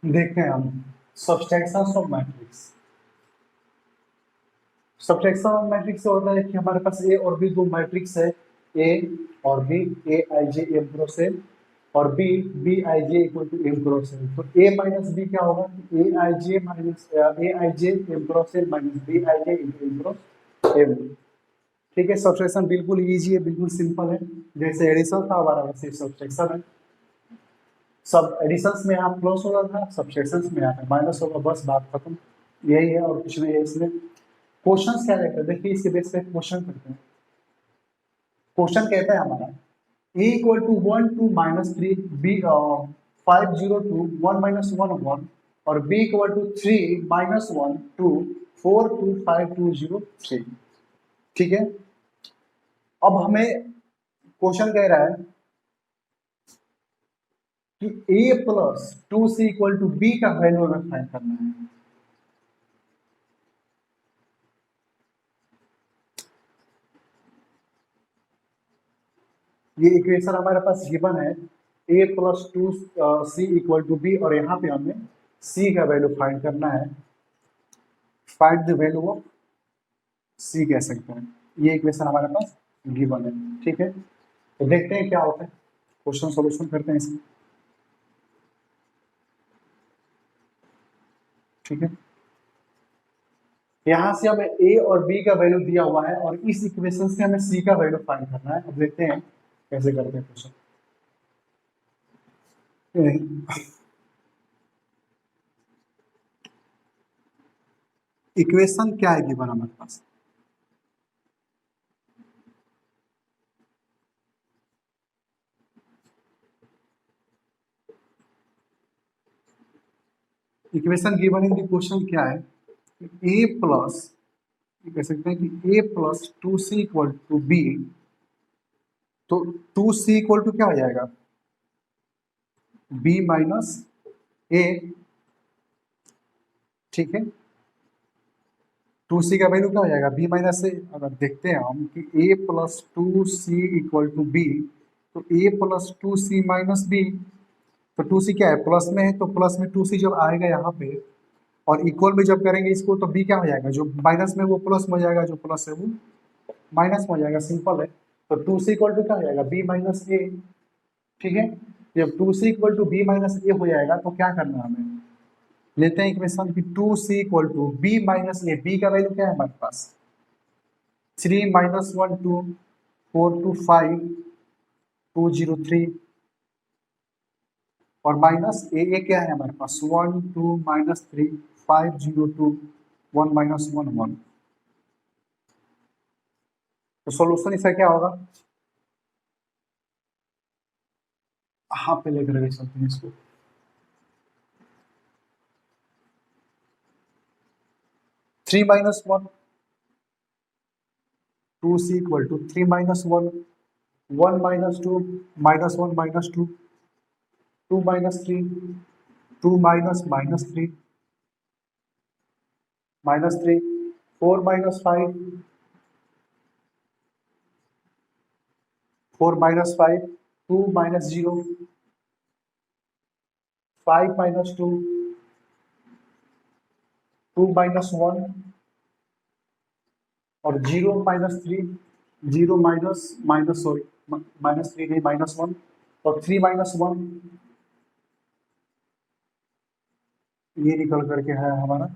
देखते हैं हम subtraction of matrix. Subtraction of matrix से होता है कि हमारे पास ए और बी दो मैट्रिक्स है, ए और B, A I J M cross N, और B B I J equal to M cross N. तो ए माइनस बी क्या होगा, A I J minus A I J M cross N minus B I J into M cross M. ठीक है, subtraction बिल्कुल easy है, बिल्कुल simple है। जैसे एडिशन था हमारा वैसे सब्सट्रैक्शन है। सब एडिशंस में यहाँ प्लस होगा था, सब्सट्रैक्शंस में यहाँ पे माइनस होगा, बस बात खत्म। यही है और कुछ नहीं है इसमें। क्वेश्चंस क्या कहते हैं, देखिए इसके बेस पे क्वेश्चन करते हैं। क्वेश्चन कहता है हमारा ए इक्वल टू 1 2 -3, बी 5 0 2 1 -1 1, और बी इक्वल टू 3 -1 2 4 2 5 2 0 3। ठीक है, अब हमें क्वेश्चन कह रहा है कि a plus 2c equal to B का वैल्यू हमें फाइंड करना है। ये इक्वेशन हमारे पास गिवन है, a plus 2c equal to B, और यहाँ पे हमें c का वैल्यू फाइंड करना है। Find the value of c कह सकते हैं। ये इक्वेशन हमारे पास गिवन है। ठीक है, तो देखते हैं क्या होता है, क्वेश्चन सॉल्यूशन करते हैं इसमें। ठीक है, यहाँ से हमें a और b का वैल्यू दिया हुआ है और इस इक्वेशन से हमें c का वैल्यू फाइंड करना है। अब देखते हैं कैसे करते हैं क्वेश्चन। इक्वेशन क्या है गिवन हमारे पास, equation given in the question क्या है, a प्लस, कह सकते हैं कि a plus 2c equal to B. तो 2c इक्वल टू क्या हो जाएगा, b माइनस a। ठीक है, 2c का वैल्यू क्या हो जाएगा, b माइनस a। अगर देखते हैं हम कि a plus 2c equal to b, तो a plus 2c minus b, तो 2c क्या है, प्लस में है, तो प्लस में 2c जब आएगा यहाँ पे और इक्वल में जब करेंगे इसको, तो b क्या हो जाएगा, जो माइनस में वो प्लस में हो जाएगा, जो प्लस है वो माइनस में हो जाएगा, सिंपल है। तो 2c इक्वल टू क्या हो जाएगा, b माइनस a। ठीक है, जब 2c equal to b minus a हो जाएगा तो क्या करना है हमें, लेते हैं इक्वेशन की 2c equal to b minus a। b का वैल्यू क्या है हमारे पास, 3 -1 2 4 2 5 2 0 3, और माइनस ए क्या है हमारे पास, 1 2 -3 5 0 2 1 -1 1। तो सॉल्यूशन इसका क्या होगा, हाँ पहले करके चलते हैं इसको। Three minus one, 2c equal to 3 -1 1 -2 -1 -2 2 -3 2 -3 -3 4 -5 4 -5 2 -0 5 -2 2 -1, और 0 -3 0 माइनस सॉरी -3 नहीं -1, और 3 -1, ये निकल करके है हमारा।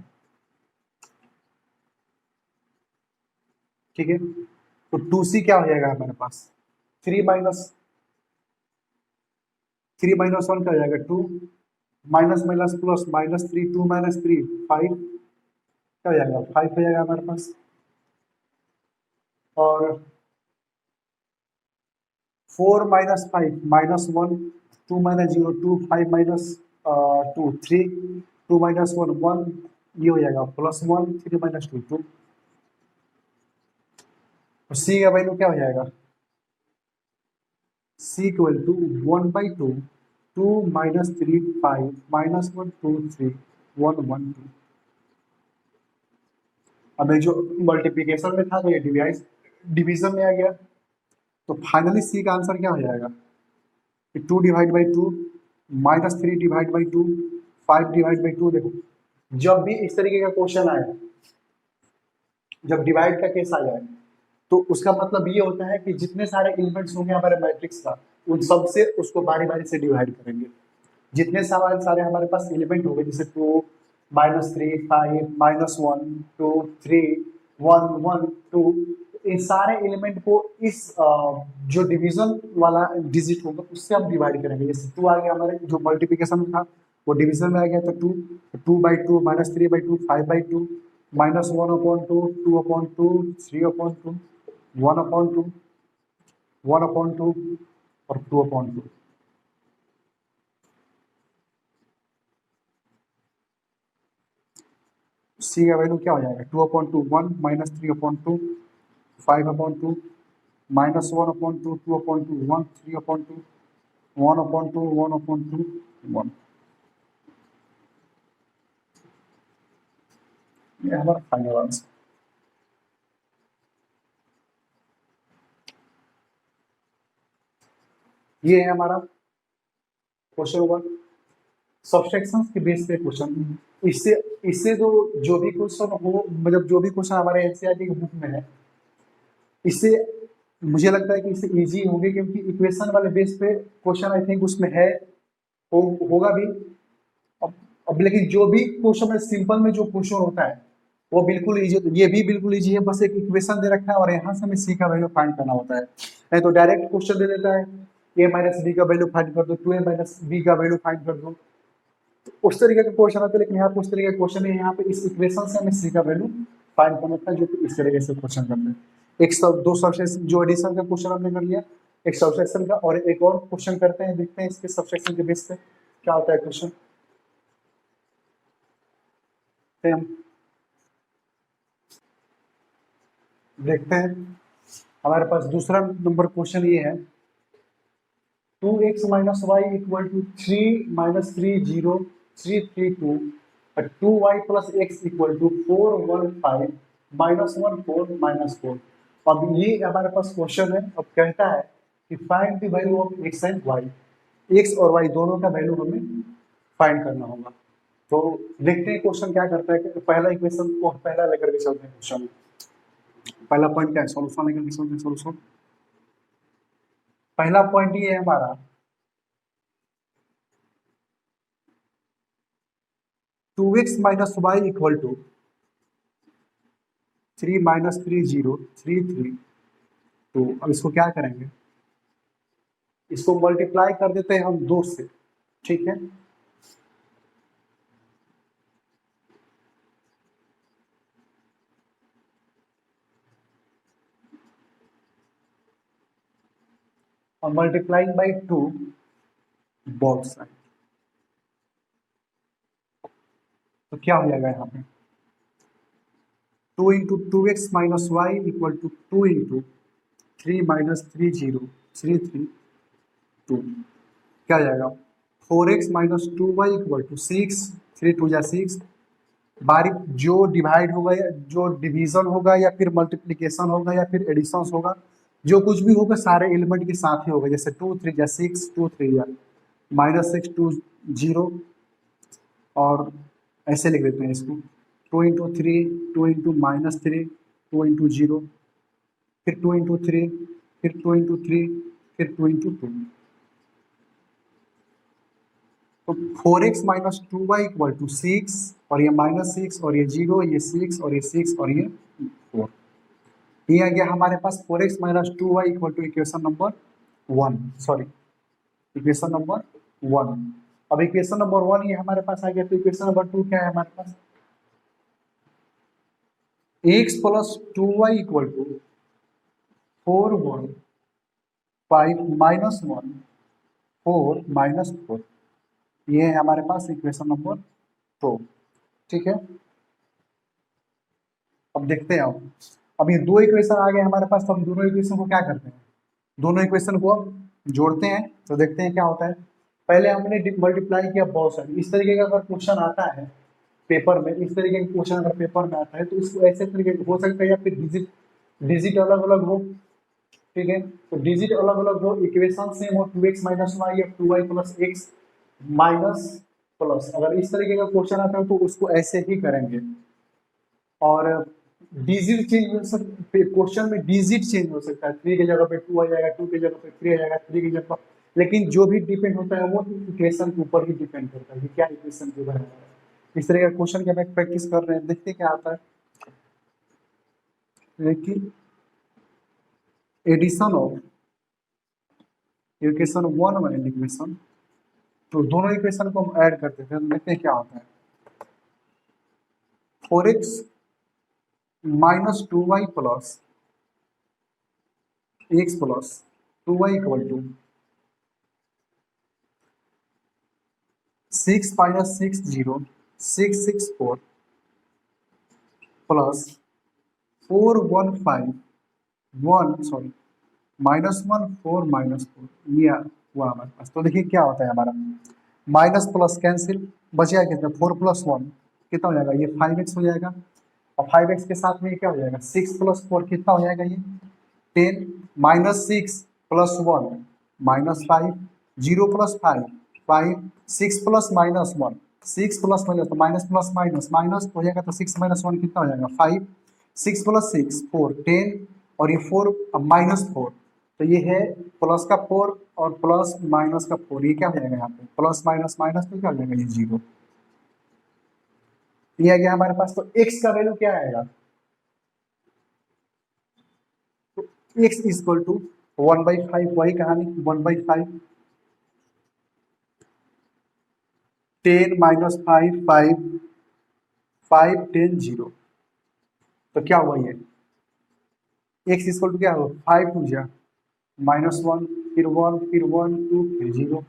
ठीक है, तो 2c क्या हो जाएगा हमारे पास, 3 -1 क्या हो जाएगा, 2 माइनस माइनस प्लस -3 2 -3 5, क्या हो जाएगा, 5 हो जाएगा हमारे पास। और 4 -5 -1 2 -0 2 5 -2 3 2 -1 1, ये हो जाएगा +1 3 -2 2। और सी का वैल्यू क्या हो जाएगा, सी इक्वल टू 1/2 2 -3 5 -1 2 3 1 1 2। अब जो मल्टीप्लिकेशन में था तो ये डिवीजन में आ गया, तो फाइनली सी का आंसर क्या हो जाएगा, 2 divide by 2 -3 divide by 2 5 divide by 2। देखो जब भी इस तरीके का क्वेश्चन आए, जब डिवाइड का केस आ जाए, तो उसका मतलब ये होता है कि जितने सारे एलिमेंट्स होंगे हमारे मैट्रिक्स का, उन सब से उसको बारी बारी से डिवाइड करेंगे। जितने सारे हमारे पास एलिमेंट होंगे, जैसे 2, -3, 5, -1, 2, 3, 1, 1, 2, इन सारे एलिमेंट को इस जो डिवीजन वाला डिजिट होगा उससे हम डिवाइड करेंगे। जैसे 2 आ गया, हमारे जो मल्टीप्लिकेशन था वो डिवीजन में आ गया, तो 2, 2/2, -3/2, 5/2, -1/2, 2/2, 3/2, 1/2, 1/2 और 2/2। सी का वैल्यू क्या हो जाएगा? 2/2, 1, -3/2, 5/2, -1/2, 2/2, 1, 3/2, 1/2, 1/2, 1। ये हमारा फाइनल आंसर। ये है हमारा क्वेश्चन 1, सब्सट्रैक्शन के बेस पे क्वेश्चन। इससे इससे जो भी क्वेश्चन हो, मतलब जो भी क्वेश्चन हमारे एनसीईआरटी की बुक में है, इससे मुझे लगता है कि इससे इजी होंगे, क्योंकि इक्वेशन वाले बेस पे क्वेश्चन आई थिंक उसमें है, होगा भी। अब लेकिन जो भी क्वेश्चन है सिंपल में जो क्वेश्चन होता है वो बिल्कुल इजी, ये भी बिल्कुल इजी है, बस एक इक्वेशन दे रखा है और यहाँ से हमें सी का वैल्यू फाइंड करना होता है। नहीं तो डायरेक्ट क्वेश्चन दे देता है a माइनस बी का वैल्यू फाइंड कर दो, 2a माइनस बी का वैल्यू फाइंड कर दो, तो उस तरीके का क्वेश्चन आता है। लेकिन यहाँ पे उस तरीके का क्वेश्चन है, यहाँ पे इस इक्वेशन से हमें सी का वैल्यू फाइंड करना था, जो कि इस तरीके से क्वेश्चन करते हैं। एक सब दो सब्सट्रैक्शन, जो एडिशन का क्वेश्चन हमने कर लिया, एक सब्सट्रैक्शन का, और एक और क्वेश्चन करते हैं, देखते हैं इसके सब्सट्रैक्शन के बेस पे क्या होता है क्वेश्चन। हम देखते हैं, हमारे पास दूसरा नंबर क्वेश्चन ये है, 2x minus Y equal to 3 - 3 0 3 3 2 और 2y plus x equal to 4 1 5 -1 4 -4। अब ये हमारे पास क्वेश्चन है। अब कहता है कि find the value of x and y, x और y दोनों का वैल्यू हमें फाइंड करना होगा। तो देखते हैं क्वेश्चन क्या करता है। कि पहला इक्वेशन को पहला लेकर के चलते हैं क्वेश्चन। पहला पॉइंट क्या है? सॉल्यूशन लेकर के चलते हैं। सॉल्यूशन पहला पॉइंट ये है हमारा, 2x minus Y equal to 3 - 3 0 3 3। तो अब इसको क्या करेंगे? इसको मल्टीप्लाई कर देते हैं हम 2 से, ठीक है। और मल्टीप्लाइंग बाई 2 बोथ साइड, तो क्या हो जाएगा यहाँ पे? 2 into 2x minus Y equal to 2 into 3 - 3 0 3 3 2। क्या आ जाएगा? 4x minus 2y equal to 6 3 2 जा 6। बारी जो डिवाइड होगा या जो डिवीजन होगा या फिर मल्टीप्लिकेशन होगा या फिर एडिशन होगा, जो कुछ भी होगा सारे एलिमेंट के साथ ही होगा। जैसे 2 3 जा 6 2 3 जा -6 2 0, और ऐसे लिख देते हैं इसको 2 इंटू 3 2 इंटू -3 2 इंटू 0, फिर 2 इंटू 3 फिर 2 इंटू 3 फिर 2 इंटू 2। तो 4x minus 2y equal to 6, और ये -6 और ये 0, ये 6 और ये 6 और ये 4। ये आ गया हमारे पास 4x minus 2y equal to equation number 1, sorry equation number 1। अब इक्वेशन नंबर 1 ये हमारे पास आ गया। तो इक्वेशन नंबर 2 क्या है हमारे पास? x plus 2y equal to 4 1 5 -1 4 -4। ये है हमारे पास इक्वेशन नंबर 2, ठीक है। अब देखते हैं, अब ये दो इक्वेशन आ गए हमारे पास, तो हम दोनों इक्वेशन को क्या करते हैं? दोनों इक्वेशन को जोड़ते हैं, तो देखते हैं क्या होता है। पहले हमने मल्टीप्लाई किया बहुत सारी। इस तरीके का अगर क्वेश्चन आता है पेपर में, इस तरीके का क्वेश्चन अगर पेपर में आता है, तो इसको ऐसे तरीके हो सकता है, या फिर डिजिट डिजिट अलग अलग हो, ठीक है। तो डिजिट अलग अलग हो, इक्वेशन सेम हो, 2x माइनस वाई या 2y plus x minus plus, अगर इस तरीके का क्वेश्चन आता है तो उसको ऐसे ही करेंगे। और डिजिट चेंज हो सकता, क्वेश्चन में डिजिट चेंज हो सकता है, 3 की जगह पे 2 आ जाएगा, 2 की जगह पे 3 आ जाएगा, 3 की जगह, लेकिन जो भी डिपेंड होता है वो इक्वेशन के ऊपर ही डिपेंड करता है कि क्या इक्वेशन के ऊपर है। इस तरह का क्वेश्चन की हम प्रैक्टिस कर रहे हैं, देखते क्या आता है। देखिए एडिशन ऑफ इक्वेशन 1 और इक्वेशन, तो दोनों इक्वेशन को हम ऐड करते थे, देखते हैं क्या होता है। 4x minus 2y plus x plus 2y equal to 6 minus 6 0 6 6 4 plus 4 1 5 1 sorry -1 4 -4, ये हुआ हमारे पास। तो देखिए क्या होता है हमारा, माइनस प्लस कैंसिल, बचेगा कितना, 4 प्लस 1 कितना हो जाएगा, ये 5x हो जाएगा। और 5x के साथ में क्या हो जाएगा, 6 प्लस 4 कितना हो जाएगा, ये 10 minus 6 plus 1 -5 0 plus 5 5 6 plus -1 6 plus minus, तो माइनस प्लस माइनस माइनस हो जाएगा, तो 6 माइनस 1 कितना हो जाएगा 5 6 प्लस 6 4 10 और ये 4 -4, तो ये है प्लस का 4 और प्लस माइनस का 4, ये क्या हो जाएगा यहाँ पे प्लस माइनस माइनस, तो क्या हो जाएगा ये 0, ये आ गया हमारे पास। तो x का वैल्यू क्या आएगा, तो x इक्वल टू 1/5, वही कहानी 1/5 10 -5 5 5 10 0, तो क्या हुआ ये x इक्वल टू क्या हुआ 5 टू जा -1 फिर 1 फिर 1 2 फिर 0,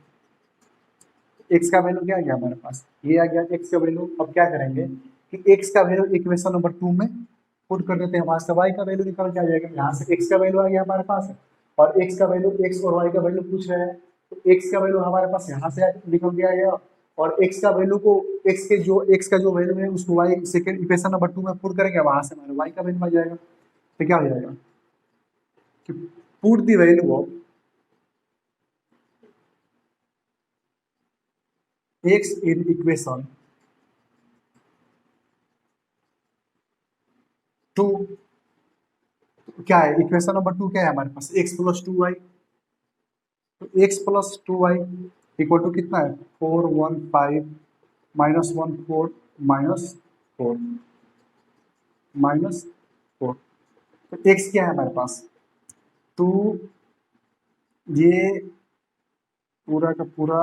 x का वैल्यू क्या आ गया हमारे पास, ये आ गया x का वैल्यू। अब क्या करेंगे कि x का वैल्यू इक्वेशन नंबर 2 में पुट कर देते हैं, वहां से y का वैल्यू निकल के आ जाएगा, यहाँ से x का वैल्यू आ गया हमारे पास और x का वैल्यू x और y का वैल्यू पूछ रहे हैं, तो x का वैल्यू हमारे पास यहाँ से निकल के आ गया और x का वैल्यू को x का जो वैल्यू है उसको y सेकंड इक्वेशन नंबर 2 में पुट करेंगे, वहां से हमारे y का वैल्यू आ जाएगा। तो क्या हो जाएगा कि put the value of x in equation 2, क्या है इक्वेशन नंबर 2 क्या है हमारे पास x प्लस 2y, तो x plus 2y equal to कितना है 4 1 5 -1 4 -4 -4, तो x क्या है हमारे पास 2, ये पूरा का पूरा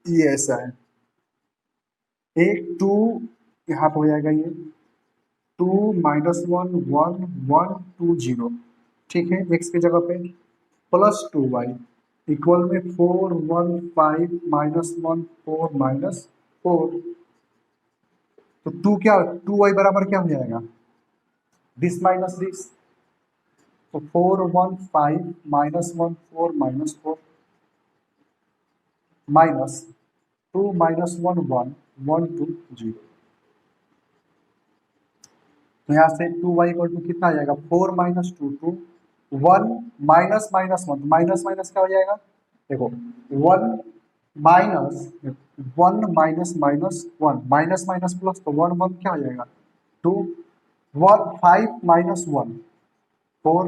ये ऐसा है, एक 2 यहाँ पे हो जाएगा ये 2 -1 1 1 2 0, ठीक है, x की जगह पे प्लस 2y इक्वल में 4 1 5 -1 4 -4, तो 2 क्या 2y बराबर क्या हो जाएगा दिस माइनस दिस, तो 4 1 5 -1 4 -4 माइनस 2 -1 1 1 2 0, तो यहाँ से 2y इक्वल टू कितना आ जाएगा 4 -2 2 1 माइनस माइनस 1, माइनस माइनस क्या हो जाएगा देखो 1 minus 1 minus minus 1 minus minus plus, तो 1 1 क्या हो जाएगा 2 1 5 माइनस 1 4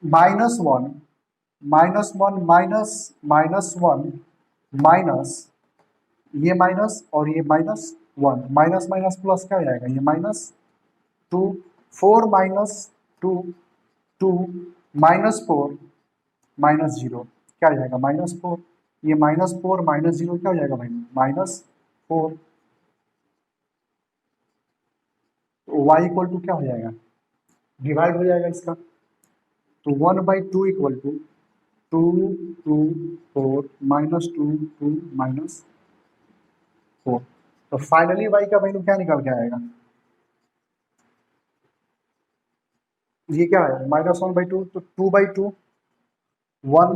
-1 -1 माइनस माइनस 1 माइनस ये माइनस और ये -1 माइनस माइनस प्लस क्या हो जाएगा ये -2 4 -2 2 -4 -0 क्या हो जाएगा -4, ये -4 -0 क्या हो जाएगा भाई -4, तो y इक्वल टू क्या हो जाएगा डिवाइड हो जाएगा इसका, तो 1/2 इक्वल टू 2 2 4 -2 2 -4, तो फाइनली y का वैल्यू क्या निकल के आएगा, ये क्या है -1/2, तो 2/2 1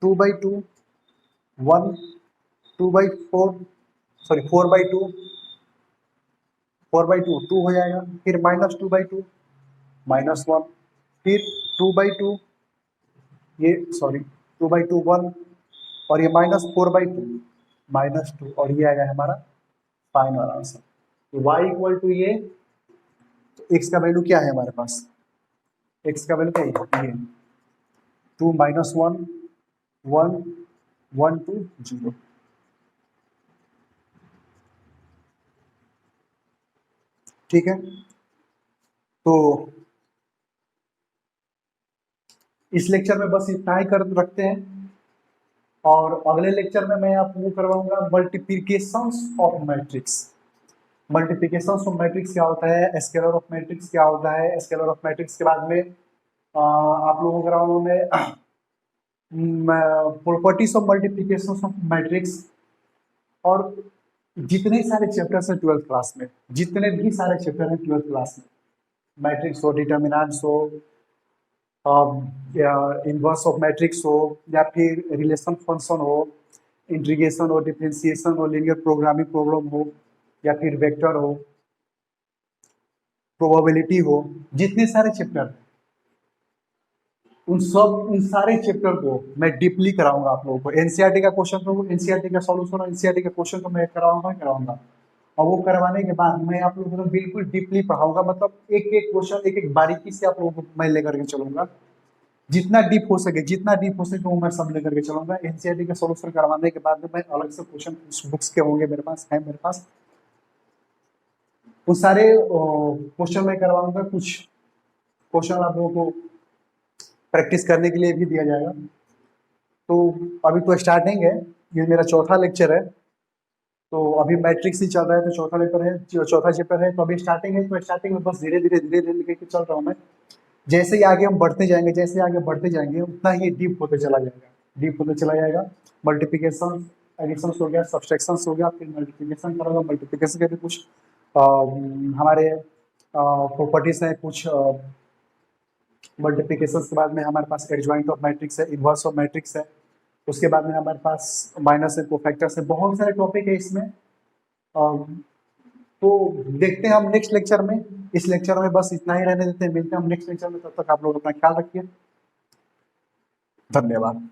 2/2 1 2/4 सॉरी 4/2 4/2 2 हो जाएगा, फिर -2/2 -1 फिर 2/2 ये सॉरी 2/2 1 और ये -4/2 -2 और ये आएगा हमारा फाइनल आंसर। तो y इक्वल टू ये, x का वैल्यू क्या है हमारे पास, x का वैल्यू क्या है, ये 2 - 1 1 1 2 0। ठीक है, तो इस लेक्चर में बस इतना ही कर रखते हैं, और अगले लेक्चर में मैं आपको करवाऊंगा multiplications of matrix. Multiplications of matrix क्या होता है, स्केलर ऑफ मैट्रिक्स क्या होता है, स्केलर ऑफ मैट्रिक्स के बाद में आप लोगों को कराऊंगा मैं properties of multiplications of matrix, और जितने सारे चैप्टर्स हैं 12th क्लास में, जितने भी सारे चैप्टर हैं 12th क्लास में, मैट्रिक्स हो, डिटर्मिनेंट्स हो, इनवर्स ऑफ मैट्रिक्स हो, या फिर रिलेशन फंक्शन हो, इंटीग्रेशन हो, डिफरेंशिएशन हो, लीनियर प्रोग्रामिंग प्रॉब्लम हो, या फिर वेक्टर हो, प्रोबेबिलिटी हो, जितने सारे चैप्टर, उन सारे चैप्टर को मैं डीपली कराऊंगा आप लोगों को। एनसीईआरटी का क्वेश्चन तो एनसीईआरटी का सॉल्यूशन और एनसीईआरटी का क्वेश्चन तो मैं कराऊंगा, और वो करवाने के बाद मैं आप लोगों को बिल्कुल डीपली पढ़ाऊंगा, मतलब एक एक क्वेश्चन एक एक बारीकी से आप लोगों को मैं लेकर के चलूंगा, जितना डीप हो सके वो मैं सब लेकर के चलूंगा। एनसीईआरटी का सॉल्यूशन करवाने के बाद में मैं अलग से क्वेश्चन उस बुक्स के होंगे मेरे पास वो सारे क्वेश्चन मैं करवाऊंगा। कुछ क्वेश्चन आप लोगों को प्रैक्टिस करने के लिए भी दिया जाएगा। तो अभी तो स्टार्टिंग है, ये मेरा चौथा लेक्चर है, तो अभी मैट्रिक्स ही चल रहा है, तो चौथा चैप्टर है, तो अभी स्टार्टिंग है, तो स्टार्टिंग में बस धीरे धीरे लेके चल रहा हूँ मैं। जैसे ही आगे हम बढ़ते जाएंगे उतना ही डीप होते चला जाएगा। मल्टीप्लिकेशन एडिशन हो गया, सब्सट्रैक्शन हो गया, फिर मल्टीप्लिकेशन करोगे, मल्टीप्लिकेशन के भी कुछ हमारे प्रॉपर्टीज हैं, कुछ मल्टीप्लिकेशन के बाद में हमारे पास एडजॉइंट ऑफ मैट्रिक्स है, इनवर्स ऑफ मैट्रिक्स है, उसके बाद में हमारे पास माइनस है, कोफैक्टर्स है, बहुत सारे टॉपिक है इसमें। तो देखते हैं हम नेक्स्ट लेक्चर में। इस लेक्चर में बस इतना ही रहने देते हैं, मिलते हैं हम नेक्स्ट लेक्चर में, तब तक आप लोग अपना ख्याल रखिए। धन्यवाद।